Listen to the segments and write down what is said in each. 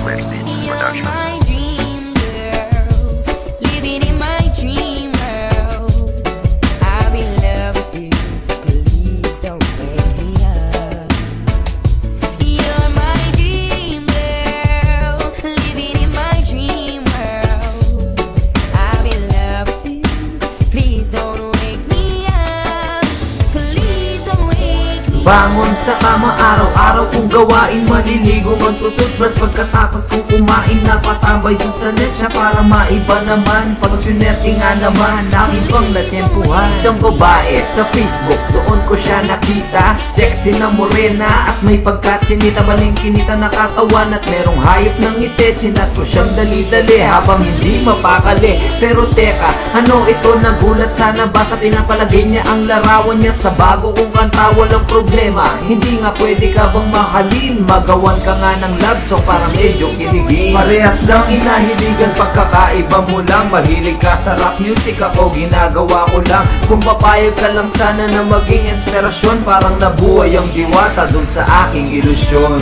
Squared States Productions. Bangon sa kama araw-araw kong gawain, maliligo, magtututbrush pagkatapos kong kumain, napatambay dun sa net siya para maiba naman. Pagsunerte nga naman, aking pang natsyempuhan isang babae sa Facebook, doon ko siya nakita. Sexy na morena at may pagkatsinita, balingkinita nakatawan at merong hayop ng ngiti. Chinat ko siyang dali-dali habang hindi mapakali. Pero teka, ano ito, nagulat sana ba sa pinapalagay niya ang larawan niya sa bago kong kanta? Walang problema, hindi nga pwede ka bang mahalin? Magawan ka nga ng love song para medyo kiligin. Parehas lang inahiligan, pagkakaiba mo lang. Mahilig ka sa rap music, ako ginagawa ko lang. Kung papayag ka lang sana na maging inspirasyon, parang nabuhay ang diwata dun sa aking ilusyon.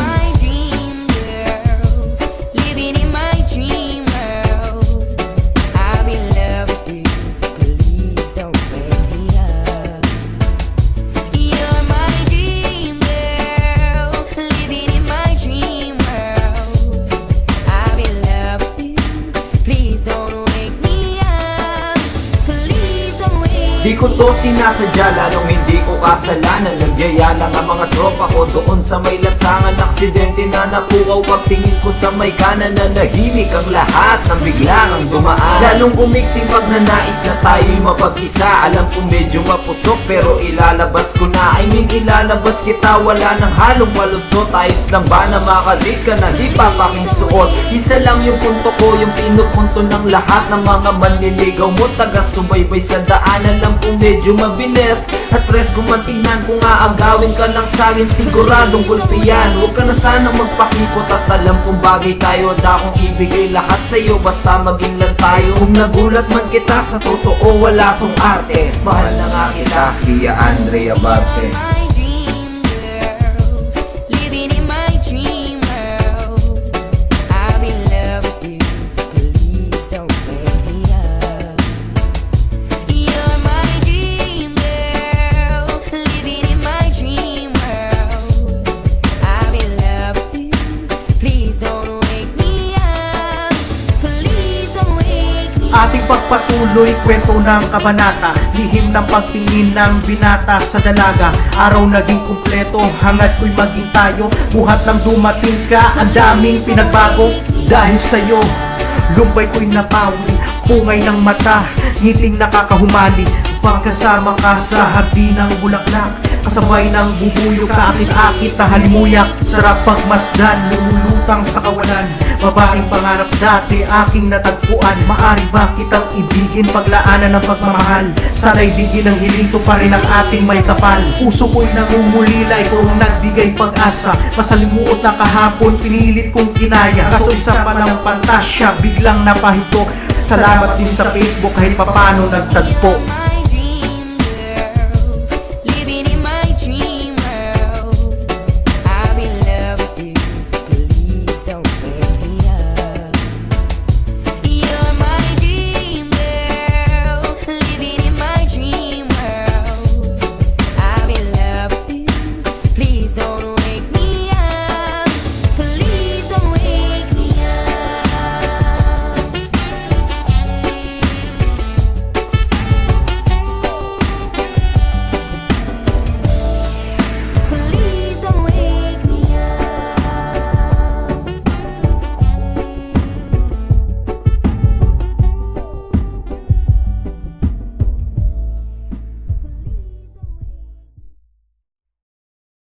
Di ko to sinasadya, lalong hindi ko kasalanan. Nagyaya lang ang mga tropa ko doon sa may lansangan. Aksidente na napukaw pagtingin ko sa may kanan, na nahimik ang lahat nang biglang ang dumaan. Lalong umikting pag nanais na tayo'y mapag-isa. Alam ko medyo mapusok pero ilalabas ko na. I mean ilalabas kita, wala nang halong malusot. Ayos lang ba na makalit ka na di papaking suot? Isa lang yung punto ko, yung pinupunto ng lahat ng mga manliligaw mo, taga-subaybay sa daanan. Alam kung medyo mabilis at press kung matingnan, kung aagawin ka lang sa'kin siguradong gulpiyan. Huwag ka na sanang magpakipot at alam kung bagay tayo. Handa akong ibigay lahat sa'yo basta maging lang tayo. Kung nagulat man kita sa totoo, wala tong arte. Mahal na nga kita, Kia Andrea Barte. Ating pagpatuloy, kwento ng kabanata, lihim ng pagtingin ng binata sa dalaga. Araw naging kumpleto, hangad ko'y maging tayo. Buhat ng dumating ka, ang daming pinagbago. Dahil sa'yo, lumbay ko'y napawi, pungay ng mata, ngiting nakakahumali. Pagkasama ka sa hagdi ng bulaklak, kasabay ng bubuyo ka, akit-akit na halimuyak. Sarap pagmasdan, lumulutang sa kawalan. Babaeng pangarap dati aking natagpuan. Maari ba kitang ibigin, paglaanan ng pagmamahal? Sana'y digin ng hiling, to pa rin ang ating may kapal. Puso ko'y nangungulila, ikaw ang nagbigay pag-asa. Masalimuot na kahapon, pinilit kong kinaya. Kaso isa pa ng pantasya, biglang napahinto. Salamat din sa Facebook kahit papano nagtagpo.